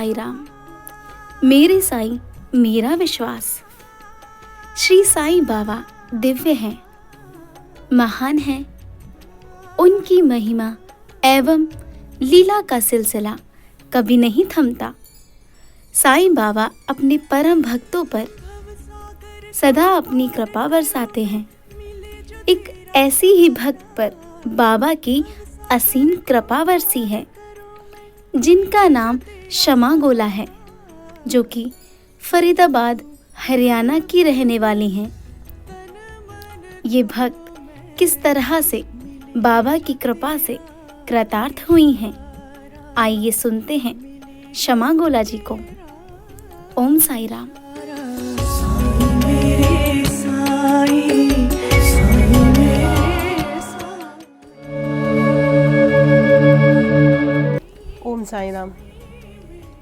साई राम। मेरे साईं मेरा विश्वास। श्री साईं बाबा दिव्य हैं, महान हैं। उनकी महिमा एवं लीला का सिलसिला कभी नहीं थमता। साईं बाबा अपने परम भक्तों पर सदा अपनी कृपा बरसाते हैं। एक ऐसी ही भक्त पर बाबा की असीम कृपा बरसी है, जिनका नाम शमा गोला है, जो कि फरीदाबाद हरियाणा की रहने वाली हैं। ये भक्त किस तरह से बाबा की कृपा से कृतार्थ हुई हैं, आइए सुनते हैं शमा गोला जी को। ओम साई राम। ओम साई राम।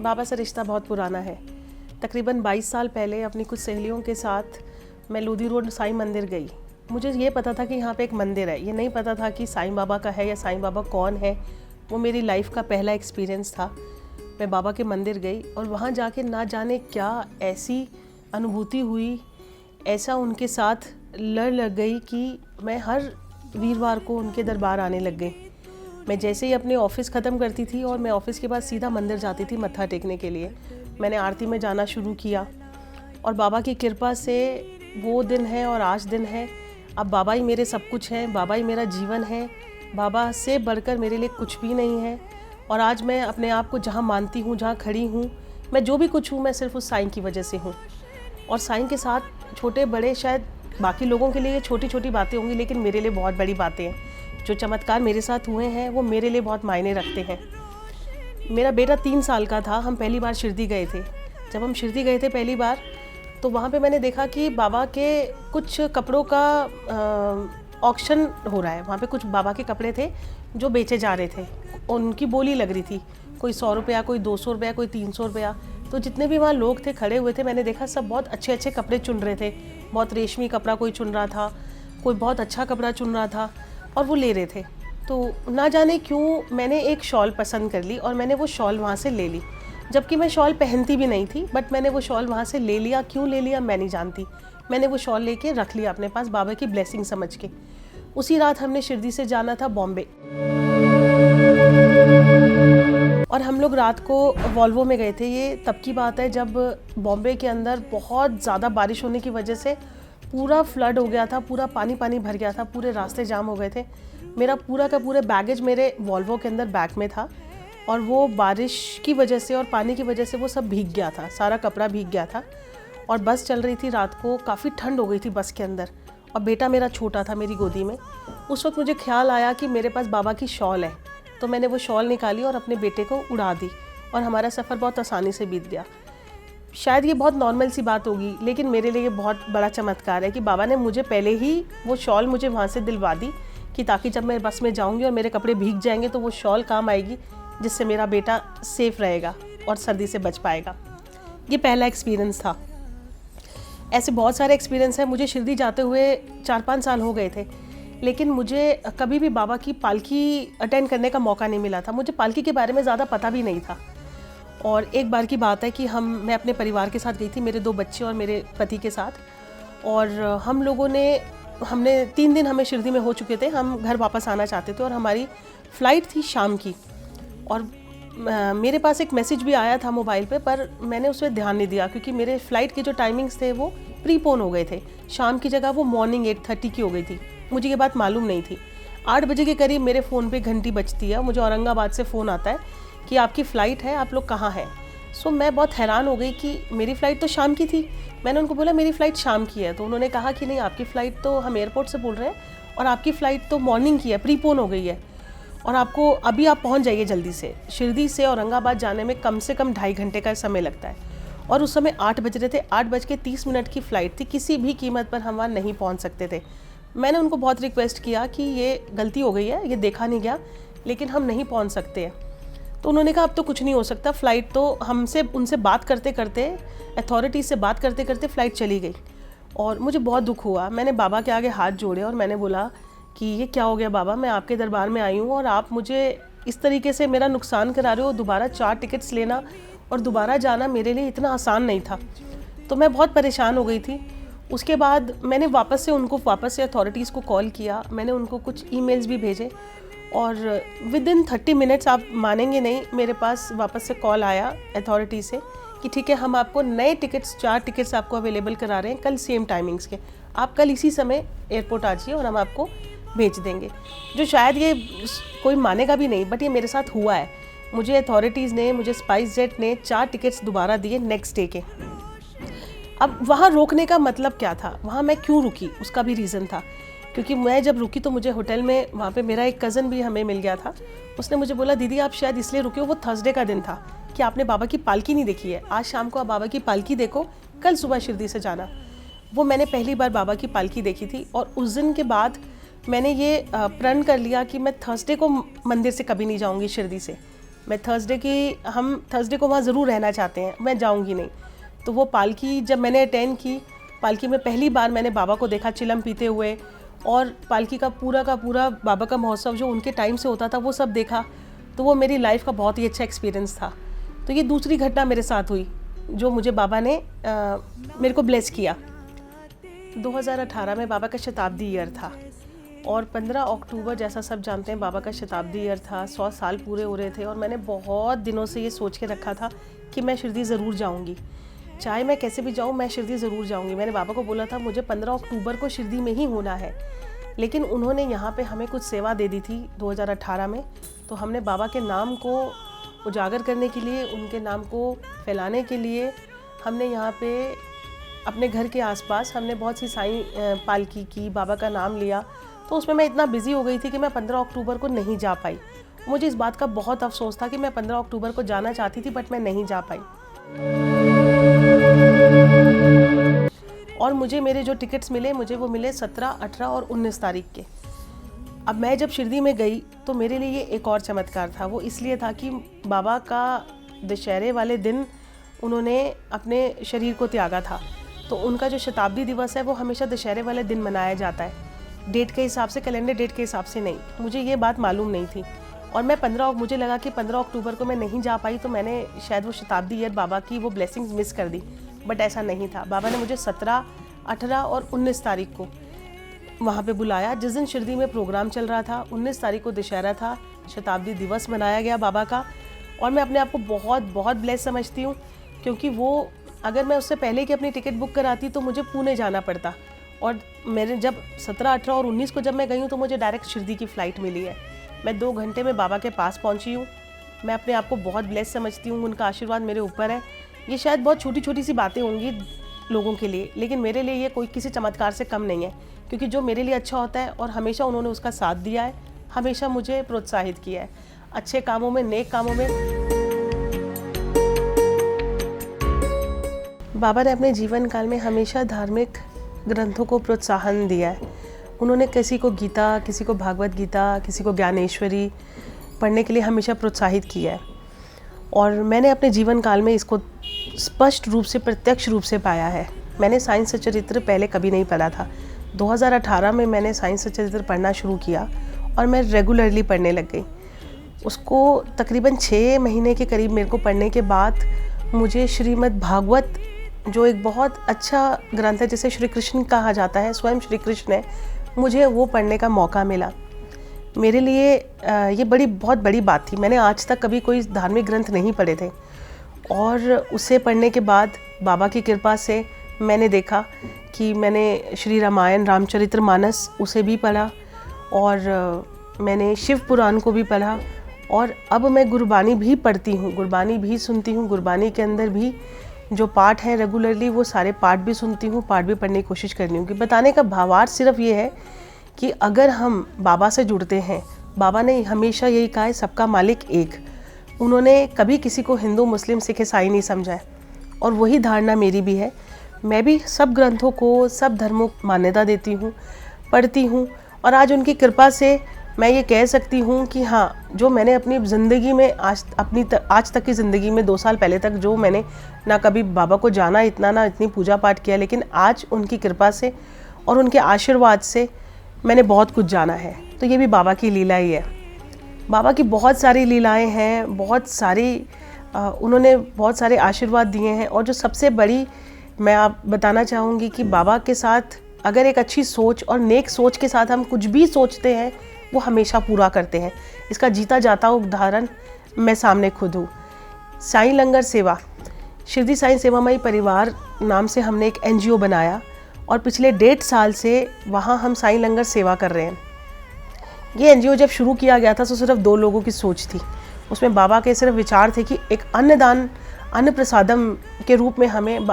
बाबा से रिश्ता बहुत पुराना है। तकरीबन 22 साल पहले अपनी कुछ सहेलियों के साथ मैं लोधी रोड साईं मंदिर गई। मुझे ये पता था कि यहाँ पे एक मंदिर है, ये नहीं पता था कि साईं बाबा का है या साईं बाबा कौन है। वो मेरी लाइफ का पहला एक्सपीरियंस था। मैं बाबा के मंदिर गई और वहाँ जाके ना जाने क्या ऐसी अनुभूति हुई, ऐसा उनके साथ लग गई कि मैं हर वीरवार को उनके दरबार आने लग गई। मैं जैसे ही अपने ऑफ़िस ख़त्म करती थी और मैं ऑफ़िस के बाद सीधा मंदिर जाती थी मत्था टेकने के लिए। मैंने आरती में जाना शुरू किया और बाबा की कृपा से वो दिन है और आज दिन है। अब बाबा ही मेरे सब कुछ हैं, बाबा ही मेरा जीवन है। बाबा से बढ़कर मेरे लिए कुछ भी नहीं है। और आज मैं अपने आप को जहाँ मानती हूँ, जहाँ खड़ी हूँ, मैं जो भी कुछ हूँ, मैं सिर्फ उस साईं की वजह से हूँ। और साईं के साथ छोटे बड़े, शायद बाकी लोगों के लिए ये छोटी छोटी बातें होंगी, लेकिन मेरे लिए बहुत बड़ी बातें हैं। जो चमत्कार मेरे साथ हुए हैं वो मेरे लिए बहुत मायने रखते हैं। मेरा बेटा 3 साल का था, हम पहली बार शिरडी गए थे। जब हम शिरडी गए थे पहली बार, तो वहाँ पे मैंने देखा कि बाबा के कुछ कपड़ों का ऑक्शन हो रहा है। वहाँ पे कुछ बाबा के कपड़े थे जो बेचे जा रहे थे। उनकी बोली लग रही थी, कोई 100 रुपया, कोई 200 रुपया, कोई 300 रुपया। तो जितने भी वहाँ लोग थे, खड़े हुए थे, मैंने देखा सब बहुत अच्छे अच्छे कपड़े चुन रहे थे। बहुत रेशमी कपड़ा कोई चुन रहा था, कोई बहुत अच्छा कपड़ा चुन रहा था और वो ले रहे थे। तो ना जाने क्यों मैंने एक शॉल पसंद कर ली और मैंने वो शॉल वहाँ से ले ली, जबकि मैं शॉल पहनती भी नहीं थी। बट मैंने वो शॉल वहाँ से ले लिया। क्यों ले लिया मैं नहीं जानती। मैंने वो शॉल लेके रख लिया अपने पास, बाबा की ब्लेसिंग समझ के। उसी रात हमने शिरडी से जाना था बॉम्बे और हम लोग रात को वॉल्वो में गए थे। ये तब की बात है जब बॉम्बे के अंदर बहुत ज़्यादा बारिश होने की वजह से पूरा फ्लड हो गया था, पूरा पानी पानी भर गया था, पूरे रास्ते जाम हो गए थे। मेरा पूरा का पूरा बैगेज मेरे वॉल्वो के अंदर बैग में था और वो बारिश की वजह से और पानी की वजह से वो सब भीग गया था, सारा कपड़ा भीग गया था। और बस चल रही थी रात को, काफ़ी ठंड हो गई थी बस के अंदर और बेटा मेरा छोटा था मेरी गोदी में। उस वक्त मुझे ख्याल आया कि मेरे पास बाबा की शॉल है, तो मैंने वो शॉल निकाली और अपने बेटे को उड़ा दी और हमारा सफ़र बहुत आसानी से बीत गया। शायद ये बहुत नॉर्मल सी बात होगी, लेकिन मेरे लिए ये बहुत बड़ा चमत्कार है कि बाबा ने मुझे पहले ही वो शॉल मुझे वहाँ से दिलवा दी कि ताकि जब मैं बस में जाऊँगी और मेरे कपड़े भीग जाएंगे तो वो शॉल काम आएगी, जिससे मेरा बेटा सेफ़ रहेगा और सर्दी से बच पाएगा। ये पहला एक्सपीरियंस था। ऐसे बहुत सारे एक्सपीरियंस हैं। मुझे शिरडी जाते हुए 4-5 साल हो गए थे, लेकिन मुझे कभी भी बाबा की पालकी अटेंड करने का मौका नहीं मिला था। मुझे पालकी के बारे में ज़्यादा पता भी नहीं था। और एक बार की बात है कि मैं अपने परिवार के साथ गई थी, मेरे 2 बच्चे और मेरे पति के साथ। और हम लोगों हमने 3 दिन हमें शिरडी में हो चुके थे। हम घर वापस आना चाहते थे और हमारी फ़्लाइट थी शाम की। और मेरे पास एक मैसेज भी आया था मोबाइल पे, पर मैंने उस पर ध्यान नहीं दिया क्योंकि मेरे फ़्लाइट के जो टाइमिंग्स थे वो प्रीपोन हो गए थे। शाम की जगह वो मॉर्निंग 8:30 की हो गई थी। मुझे ये बात मालूम नहीं थी। 8 बजे के करीब मेरे फ़ोन पे घंटी बजती है। मुझे औरंगाबाद से फ़ोन आता है कि आपकी फ़्लाइट है, आप लोग कहाँ हैं। सो मैं बहुत हैरान हो गई कि मेरी फ़्लाइट तो शाम की थी। मैंने उनको बोला मेरी फ़्लाइट शाम की है, तो उन्होंने कहा कि नहीं, आपकी फ़्लाइट तो, हम एयरपोर्ट से बोल रहे हैं और आपकी फ़्लाइट तो मॉर्निंग की है, प्रीपोन हो गई है और आपको अभी आप पहुंच जाइए जल्दी से। शिरडी से औरंगाबाद जाने में कम से कम 2.5 घंटे का समय लगता है और उस समय 8 बज रहे थे। 8:30 की फ़्लाइट थी, किसी भी कीमत पर हम वहाँ नहीं पहुँच सकते थे। मैंने उनको बहुत रिक्वेस्ट किया कि ये गलती हो गई है, ये देखा नहीं गया, लेकिन हम नहीं पहुँच सकते हैं। तो उन्होंने कहा अब तो कुछ नहीं हो सकता। फ़्लाइट तो उनसे बात करते करते, अथॉरिटी से बात करते करते फ़्लाइट चली गई और मुझे बहुत दुख हुआ। मैंने बाबा के आगे हाथ जोड़े और मैंने बोला कि ये क्या हो गया बाबा, मैं आपके दरबार में आई हूँ और आप मुझे इस तरीके से मेरा नुकसान करा रहे हो। दोबारा 4 टिकट्स लेना और दोबारा जाना मेरे लिए इतना आसान नहीं था। तो मैं बहुत परेशान हो गई थी। उसके बाद मैंने वापस से अथॉरिटीज़ को कॉल किया, मैंने उनको कुछ ईमेल्स भी भेजे और विद इन 30 मिनट्स, आप मानेंगे नहीं, मेरे पास वापस से कॉल आया अथॉरिटी से कि ठीक है, हम आपको नए टिकट्स 4 टिकट्स आपको अवेलेबल करा रहे हैं कल सेम टाइमिंग्स के, आप कल इसी समय एयरपोर्ट आ जाइए और हम आपको भेज देंगे। जो शायद ये कोई मानेगा भी नहीं, बट ये मेरे साथ हुआ है। मुझे अथॉरिटीज़ ने, मुझे स्पाइस जेट ने 4 टिकट्स दोबारा दिए नेक्स्ट डे के। अब वहाँ रोकने का मतलब क्या था, वहाँ मैं क्यों रुकी, उसका भी रीज़न था। क्योंकि मैं जब रुकी तो मुझे होटल में, वहाँ पे मेरा एक कज़न भी हमें मिल गया था। उसने मुझे बोला, दीदी आप शायद इसलिए रुके हो, वो थर्सडे का दिन था, कि आपने बाबा की पालकी नहीं देखी है, आज शाम को आप बाबा की पालकी देखो, कल सुबह शिरडी से जाना। वो मैंने पहली बार बाबा की पालकी देखी थी और उस दिन के बाद मैंने ये प्रण कर लिया कि मैं थर्सडे को मंदिर से कभी नहीं जाऊँगी शिरडी से। मैं हम थर्सडे को वहाँ ज़रूर रहना चाहते हैं, मैं जाऊँगी नहीं। तो वो पालकी जब मैंने अटेंड की, पालकी में पहली बार मैंने बाबा को देखा चिलम पीते हुए, और पालकी का पूरा बाबा का महोत्सव जो उनके टाइम से होता था वो सब देखा। तो वो मेरी लाइफ का बहुत ही अच्छा एक्सपीरियंस था। तो ये दूसरी घटना मेरे साथ हुई जो मुझे बाबा ने मेरे को ब्लेस किया। 2018 में बाबा का शताब्दी ईयर था और 15 अक्टूबर, जैसा सब जानते हैं, बाबा का शताब्दी ईयर था। 100 साल पूरे हो रहे थे और मैंने बहुत दिनों से ये सोच के रखा था कि मैं शिरडी ज़रूर जाऊँगी, चाहे मैं कैसे भी जाऊँ, मैं शिरडी ज़रूर जाऊँगी। मैंने बाबा को बोला था मुझे 15 अक्टूबर को शिरडी में ही होना है, लेकिन उन्होंने यहाँ पे हमें कुछ सेवा दे दी थी 2018 में। तो हमने बाबा के नाम को उजागर करने के लिए, उनके नाम को फैलाने के लिए, हमने यहाँ पे अपने घर के आसपास हमने बहुत सी साईं पालकी की, बाबा का नाम लिया। तो उसमें मैं इतना बिजी हो गई थी कि मैं 15 अक्टूबर को नहीं जा पाई। मुझे इस बात का बहुत अफसोस था कि मैं 15 अक्टूबर को जाना चाहती थी, बट मैं नहीं जा पाई। और मुझे मेरे जो टिकट्स मिले, मुझे वो मिले 17, 18 और 19 तारीख के। अब मैं जब शिरडी में गई तो मेरे लिए ये एक और चमत्कार था। वो इसलिए था कि बाबा का दशहरे वाले दिन उन्होंने अपने शरीर को त्यागा था, तो उनका जो शताब्दी दिवस है वो हमेशा दशहरे वाले दिन मनाया जाता है, डेट के हिसाब से, कैलेंडर डेट के हिसाब से नहीं। मुझे ये बात मालूम नहीं थी और मुझे लगा कि 15 अक्टूबर को मैं नहीं जा पाई तो मैंने शायद वो शताब्दी ईयर बाबा की वो ब्लेसिंग्स मिस कर दी, बट ऐसा नहीं था। बाबा ने मुझे 17, 18 और 19 तारीख को वहाँ पे बुलाया, जिस दिन शिरडी में प्रोग्राम चल रहा था। 19 तारीख को दशहरा था, शताब्दी दिवस मनाया गया बाबा का, और मैं अपने आप को बहुत बहुत ब्लेस समझती हूँ, क्योंकि वो अगर मैं उससे पहले की अपनी टिकट बुक कराती तो मुझे पुणे जाना पड़ता, और मेरे जब 17, 18 और 19 को जब मैं गई हूँ तो मुझे डायरेक्ट शिरडी की फ़्लाइट मिली है। मैं 2 घंटे में बाबा के पास पहुँची हूँ। मैं अपने आप को बहुत ब्लेस समझती हूँ, उनका आशीर्वाद मेरे ऊपर है। ये शायद बहुत छोटी छोटी सी बातें होंगी लोगों के लिए, लेकिन मेरे लिए ये कोई किसी चमत्कार से कम नहीं है, क्योंकि जो मेरे लिए अच्छा होता है, और हमेशा उन्होंने उसका साथ दिया है, हमेशा मुझे प्रोत्साहित किया है अच्छे कामों में, नेक कामों में। बाबा ने अपने जीवन काल में हमेशा धार्मिक ग्रंथों को प्रोत्साहन दिया है। उन्होंने किसी को गीता, किसी को भागवत गीता, किसी को ज्ञानेश्वरी पढ़ने के लिए हमेशा प्रोत्साहित किया है, और मैंने अपने जीवन काल में इसको स्पष्ट रूप से, प्रत्यक्ष रूप से पाया है। मैंने साईं सच्चरित्र पहले कभी नहीं पढ़ा था। 2018 में मैंने साईं सच्चरित्र पढ़ना शुरू किया और मैं रेगुलरली पढ़ने लग गई। उसको तकरीबन 6 महीने के करीब मेरे को पढ़ने के बाद मुझे श्रीमद् भागवत, जो एक बहुत अच्छा ग्रंथ है, जिसे श्री कृष्ण कहा जाता है, स्वयं श्री कृष्ण है, मुझे वो पढ़ने का मौका मिला। मेरे लिए ये बहुत बड़ी बात थी। मैंने आज तक कभी कोई धार्मिक ग्रंथ नहीं पढ़े थे, और उसे पढ़ने के बाद बाबा की कृपा से मैंने देखा कि मैंने श्री रामायण, रामचरितमानस उसे भी पढ़ा, और मैंने शिव पुराण को भी पढ़ा, और अब मैं गुरबानी भी पढ़ती हूँ, गुरबानी भी सुनती हूँ। गुरबानी के अंदर भी जो पाठ हैं रेगुलरली, वो सारे पाठ भी सुनती हूँ, पाठ भी पढ़ने की कोशिश करती हूँ। कि बताने का भावार्थ सिर्फ ये है कि अगर हम बाबा से जुड़ते हैं, बाबा ने हमेशा यही कहा है, सबका मालिक एक। उन्होंने कभी किसी को हिंदू, मुस्लिम, सिख, ईसाई नहीं समझा है, और वही धारणा मेरी भी है। मैं भी सब ग्रंथों को, सब धर्मों को मान्यता देती हूँ, पढ़ती हूँ, और आज उनकी कृपा से मैं ये कह सकती हूँ कि हाँ, जो मैंने अपनी ज़िंदगी में आज तक की ज़िंदगी में 2 साल पहले तक जो मैंने ना कभी बाबा को जाना इतना, ना इतनी पूजा पाठ किया, लेकिन आज उनकी कृपा से और उनके आशीर्वाद से मैंने बहुत कुछ जाना है। तो ये भी बाबा की लीला ही है। बाबा की बहुत सारी लीलाएं हैं, बहुत सारी उन्होंने बहुत सारे आशीर्वाद दिए हैं। और जो सबसे बड़ी मैं आप बताना चाहूँगी कि बाबा के साथ अगर एक अच्छी सोच और नेक सोच के साथ हम कुछ भी सोचते हैं वो हमेशा पूरा करते हैं। इसका जीता जाता उदाहरण मैं सामने खुद हूँ। साईं लंगर सेवा, शिरडी साईं सेवामयी परिवार नाम से हमने एक NGO बनाया और पिछले 1.5 साल से वहाँ हम साईं लंगर सेवा कर रहे हैं। ये NGO जब शुरू किया गया था तो सिर्फ 2 लोगों की सोच थी। उसमें बाबा के सिर्फ विचार थे कि एक अन्नदान, अन्न प्रसादम के रूप में हमें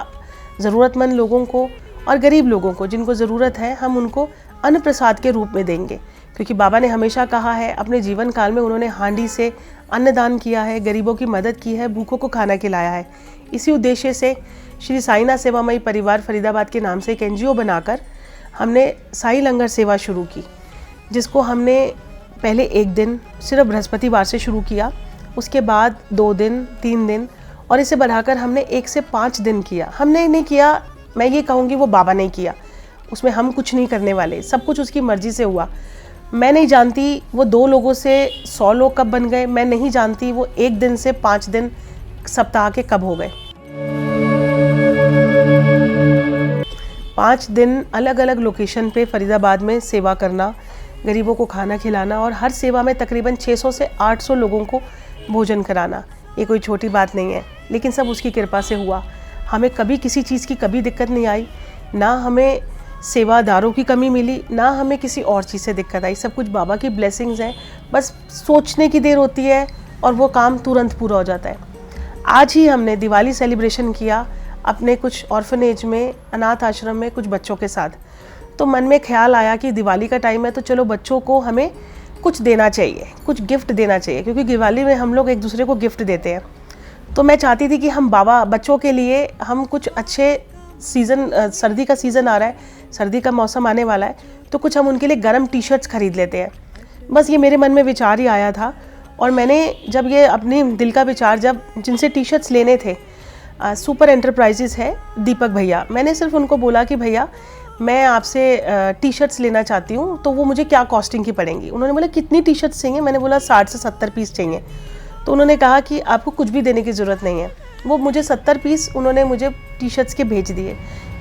ज़रूरतमंद लोगों को और गरीब लोगों को जिनको ज़रूरत है हम उनको अन्न प्रसाद के रूप में देंगे। क्योंकि बाबा ने हमेशा कहा है, अपने जीवन काल में उन्होंने हांडी से अन्नदान किया है, गरीबों की मदद की है, भूखों को खाना खिलाया है। इसी उद्देश्य से श्री साईनाथ सेवामयी परिवार फरीदाबाद के नाम से एक NGO बनाकर हमने साईं लंगर सेवा शुरू की, जिसको हमने पहले 1 दिन सिर्फ बृहस्पतिवार से शुरू किया, उसके बाद 2 दिन, 3 दिन और इसे बढ़ाकर हमने 1 से 5 दिन किया। हमने नहीं किया, मैं ये कहूँगी वो बाबा ने किया, उसमें हम कुछ नहीं करने वाले, सब कुछ उसकी मर्ज़ी से हुआ। मैं नहीं जानती वो 2 लोगों से 100 लोग कब बन गए, मैं नहीं जानती वो 1 दिन से 5 दिन सप्ताह के कब हो गए। 5 दिन अलग अलग लोकेशन पे फरीदाबाद में सेवा करना, गरीबों को खाना खिलाना और हर सेवा में तकरीबन 600 से 800 लोगों को भोजन कराना, ये कोई छोटी बात नहीं है। लेकिन सब उसकी कृपा से हुआ। हमें कभी किसी चीज़ की कभी दिक्कत नहीं आई, ना हमें सेवादारों की कमी मिली, ना हमें किसी और चीज़ से दिक्कत आई। सब कुछ बाबा की ब्लेसिंग्स हैं। बस सोचने की देर होती है और वो काम तुरंत पूरा हो जाता है। आज ही हमने दिवाली सेलिब्रेशन किया अपने कुछ ऑर्फनेज में, अनाथ आश्रम में कुछ बच्चों के साथ। तो मन में ख्याल आया कि दिवाली का टाइम है तो चलो बच्चों को हमें कुछ देना चाहिए, कुछ गिफ्ट देना चाहिए, क्योंकि दिवाली में हम लोग एक दूसरे को गिफ्ट देते हैं। तो मैं चाहती थी कि हम बच्चों के लिए हम कुछ अच्छे सीज़न, सर्दी का सीज़न आ रहा है, सर्दी का मौसम आने वाला है, तो कुछ हम उनके लिए गर्म टी-शर्ट्स खरीद लेते हैं। बस ये मेरे मन में विचार ही आया था और मैंने जब ये अपने दिल का विचार, जब जिनसे टी-शर्ट्स लेने थे, सुपर एंटरप्राइजेस है दीपक भैया, मैंने सिर्फ उनको बोला कि भैया मैं आपसे टी-शर्ट्स लेना चाहती हूँ, तो वो मुझे क्या कॉस्टिंग की पड़ेंगी। उन्होंने बोला कितनी टी-शर्ट्स चाहिए, मैंने बोला 60 से 70 पीस चाहिए। तो उन्होंने कहा कि आपको कुछ भी देने की ज़रूरत नहीं है। वो मुझे 70 पीस उन्होंने मुझे टी-शर्ट्स के भेज दिए।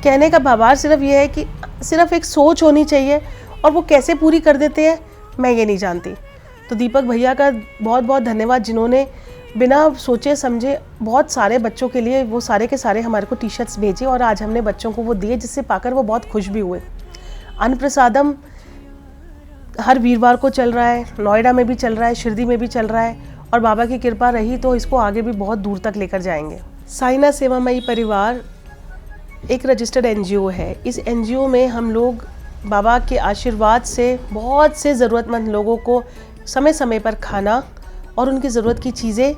कहने का भावार्थ सिर्फ ये है कि सिर्फ एक सोच होनी चाहिए और वो कैसे पूरी कर देते हैं मैं ये नहीं जानती। तो दीपक भैया का बहुत बहुत धन्यवाद, जिन्होंने बिना सोचे समझे बहुत सारे बच्चों के लिए वो सारे के सारे हमारे को टी-शर्ट्स भेजे और आज हमने बच्चों को वो दिए, जिससे पाकर वो बहुत खुश भी हुए। अन्न प्रसादम हर वीरवार को चल रहा है, नोएडा में भी चल रहा है, शिरडी में भी चल रहा है और बाबा की कृपा रही तो इसको आगे भी बहुत दूर तक लेकर जाएंगे। साईनाथ सेवामयी परिवार एक रजिस्टर्ड NGO है। इस NGO में हम लोग बाबा के आशीर्वाद से बहुत से ज़रूरतमंद लोगों को समय समय पर खाना और उनकी ज़रूरत की चीज़ें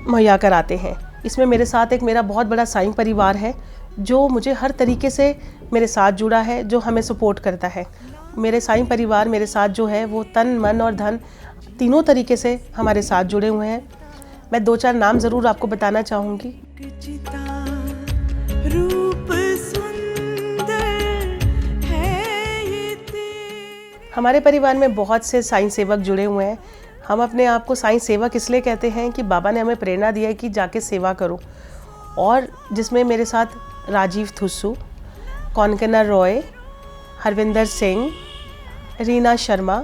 मुहैया कराते हैं। इसमें मेरे साथ एक मेरा बहुत बड़ा साईं परिवार है जो मुझे हर तरीके से मेरे साथ जुड़ा है, जो हमें सपोर्ट करता है। मेरे साईं परिवार मेरे साथ जो है वो तन, मन और धन तीनों तरीके से हमारे साथ जुड़े हुए हैं। मैं 2-4 नाम ज़रूर आपको बताना चाहूँगी। हमारे परिवार में बहुत से साईं सेवक जुड़े हुए हैं। हम अपने आप को साईं सेवक इसलिए कहते हैं कि बाबा ने हमें प्रेरणा दिया है कि जाके सेवा करो। और जिसमें मेरे साथ राजीव थुस्सू, कौनकना रॉय, हरविंदर सिंह, रीना शर्मा,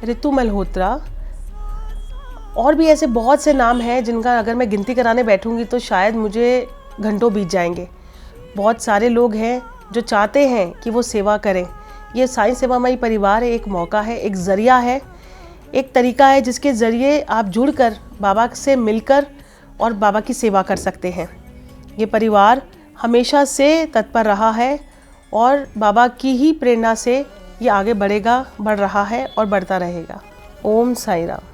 ऋतु मल्होत्रा और भी ऐसे बहुत से नाम हैं जिनका अगर मैं गिनती कराने बैठूंगी तो शायद मुझे घंटों बीत जाएंगे। बहुत सारे लोग हैं जो चाहते हैं कि वो सेवा करें। ये साईं सेवामयी परिवार एक मौका है, एक ज़रिया है, एक तरीका है जिसके ज़रिए आप जुड़कर बाबा से मिलकर और बाबा की सेवा कर सकते हैं। ये परिवार हमेशा से तत्पर रहा है और बाबा की ही प्रेरणा से ये आगे बढ़ेगा, बढ़ रहा है और बढ़ता रहेगा। ओम साईं राम।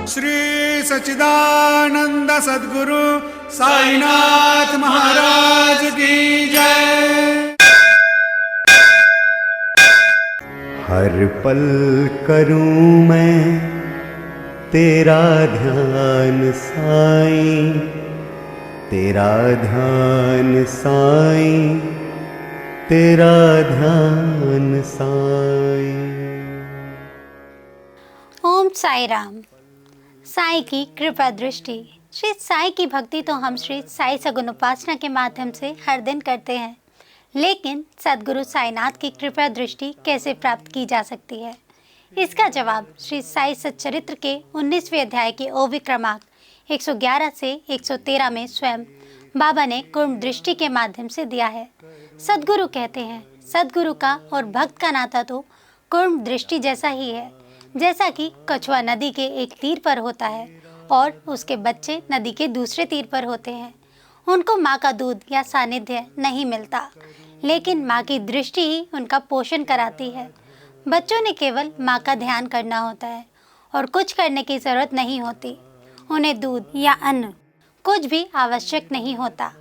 श्री सच्चिदानंद सद्गुरु साईनाथ महाराज की जय। हर पल करूं मैं तेरा ध्यान साईं, तेरा ध्यान साईं, तेरा ध्यान साईं। ओम साई राम। साई की कृपा दृष्टि। श्री साई की भक्ति तो हम श्री साई सगुण उपासना के माध्यम से हर दिन करते हैं, लेकिन सद्गुरु साईनाथ की कृपा दृष्टि कैसे प्राप्त की जा सकती है? इसका जवाब श्री साई सच्चरित्र के 19वें अध्याय के ओवी क्रमांक 111 से 113 में स्वयं बाबा ने कुर्म दृष्टि के माध्यम से दिया है। सद्गुरु कहते हैं, सद्गुरु का और भक्त का नाता तो कुर्म दृष्टि जैसा ही है। जैसा कि कछुआ नदी के एक तीर पर होता है और उसके बच्चे नदी के दूसरे तीर पर होते हैं। उनको माँ का दूध या सानिध्य नहीं मिलता, लेकिन माँ की दृष्टि ही उनका पोषण कराती है। बच्चों ने केवल माँ का ध्यान करना होता है और कुछ करने की ज़रूरत नहीं होती। उन्हें दूध या अन्न कुछ भी आवश्यक नहीं होता।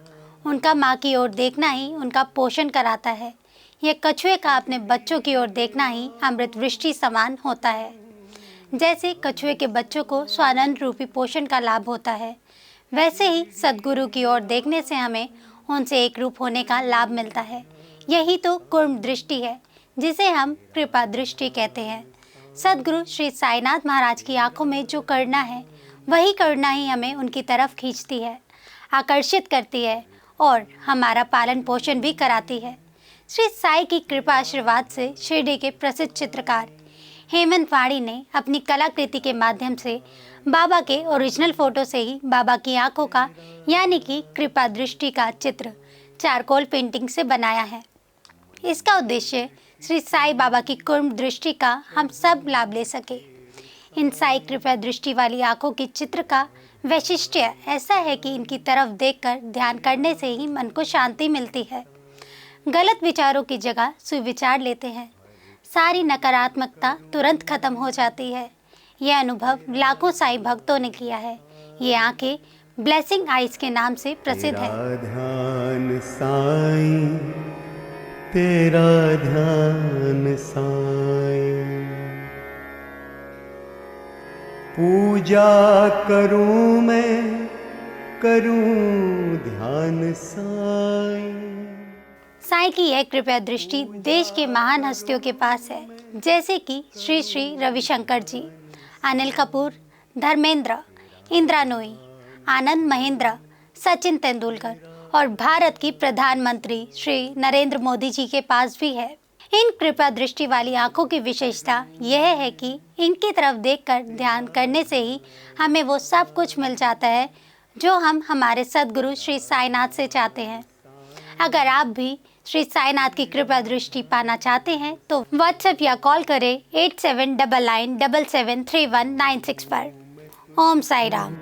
उनका माँ की ओर देखना ही उनका पोषण कराता है। यह कछुए का अपने बच्चों की ओर देखना ही अमृत वृष्टि समान होता है। जैसे कछुए के बच्चों को स्वानंद रूपी पोषण का लाभ होता है, वैसे ही सद्गुरु की ओर देखने से हमें उनसे एक रूप होने का लाभ मिलता है। यही तो कुर्म दृष्टि है, जिसे हम कृपा दृष्टि कहते हैं। सद्गुरु श्री साईनाथ महाराज की आंखों में जो करुणा है, वही करुणा ही हमें उनकी तरफ खींचती है, आकर्षित करती है और हमारा पालन पोषण भी कराती है। श्री साई की कृपा आशीर्वाद से शिरडी के प्रसिद्ध चित्रकार हेमंत वाणी ने अपनी कलाकृति के माध्यम से बाबा के ओरिजिनल फोटो से ही बाबा की आंखों का यानी कि कृपा दृष्टि का चित्र चारकोल पेंटिंग से बनाया है। इसका उद्देश्य श्री साई बाबा की कुर्म दृष्टि का हम सब लाभ ले सके। इन साई कृपा दृष्टि वाली आंखों की चित्र का वैशिष्ट्य ऐसा है कि इनकी तरफ देखकर ध्यान करने से ही मन को शांति मिलती है। गलत विचारों की जगह सुविचार लेते हैं। सारी नकारात्मकता तुरंत खत्म हो जाती है। यह अनुभव लाखों साई भक्तों ने किया है। ये आंखें ब्लेसिंग आइज के नाम से प्रसिद्ध है। तेरा ध्यान साईं, तेरा ध्यान साईं, पूजा करूं मैं, करूं ध्यान साईं। साई की यह कृपा दृष्टि देश के महान हस्तियों के पास है, जैसे कि श्री श्री रविशंकर जी, अनिल कपूर, धर्मेंद्र, इंदिरा नूई, आनंद महेंद्र, सचिन तेंदुलकर और भारत की प्रधानमंत्री श्री नरेंद्र मोदी जी के पास भी है। इन कृपा दृष्टि वाली आंखों की विशेषता यह है कि इनकी तरफ देखकर ध्यान करने से ही हमें वो सब कुछ मिल जाता है जो हम हमारे सद्गुरु श्री साईनाथ से चाहते हैं। अगर आप भी श्री साईनाथ की कृपा दृष्टि पाना चाहते हैं तो व्हाट्सएप या कॉल करें 8799773196 पर। ओम साई राम।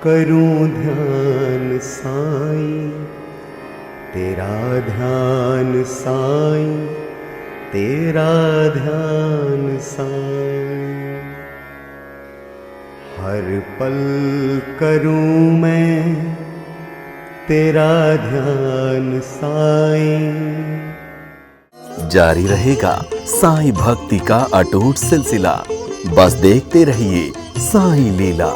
करूं ध्यान साईं, तेरा ध्यान साईं, तेरा ध्यान साईं, हर पल करूं मैं तेरा ध्यान साईं। जारी रहेगा साईं भक्ति का अटूट सिलसिला। बस देखते रहिए साईं लीला।